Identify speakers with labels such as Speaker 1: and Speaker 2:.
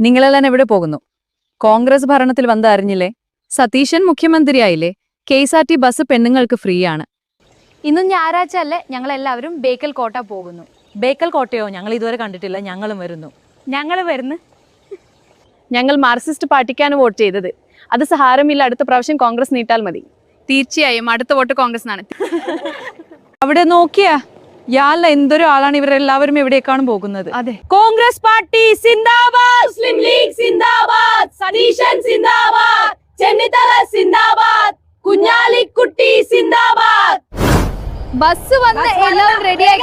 Speaker 1: നിങ്ങളെല്ലാം എവിടെ പോകുന്നു? കോൺഗ്രസ് ഭരണത്തിൽ വന്ന് അറിഞ്ഞില്ലേ? സതീശൻ മുഖ്യമന്ത്രിയായില്ലേ? KSRT ബസ് പെണ്ണുങ്ങൾക്ക് ഫ്രീ ആണ്.
Speaker 2: ഇന്നും ഞായറാഴ്ച അല്ലേ, ഞങ്ങൾ എല്ലാവരും ബേക്കൽ കോട്ട പോകുന്നു.
Speaker 3: ബേക്കൽ കോട്ടയോ? ഞങ്ങൾ ഇതുവരെ കണ്ടിട്ടില്ല. ഞങ്ങളും വരുന്നു.
Speaker 4: ഞങ്ങൾ മാർക്സിസ്റ്റ് പാർട്ടിക്കാണ് വോട്ട് ചെയ്തത്. അത് സഹാരമില്ല, അടുത്ത പ്രാവശ്യം കോൺഗ്രസ് നീട്ടാൽ മതി.
Speaker 5: തീർച്ചയായും അടുത്ത വോട്ട് കോൺഗ്രസിനാണ്.
Speaker 3: അവിടെ നോക്കിയാ യാല്ല, എന്തൊരു ആളാണ്. ഇവരെല്ലാവരും എവിടേക്കാണ് പോകുന്നത്?
Speaker 2: അതെ.
Speaker 3: കോൺഗ്രസ് പാർട്ടി സിന്ദാബാദ്, മുസ്ലിം ലീഗ് സിന്ദാബാദ്, സതീശൻ സിന്ദാബാദ്, ചെന്നിത്തല സിന്ദാബാദ്, കുഞ്ഞാലിക്കുട്ടി സിന്ദാബാദ്.
Speaker 2: ബസ് വന്ന് എല്ലാവരും റെഡിയായി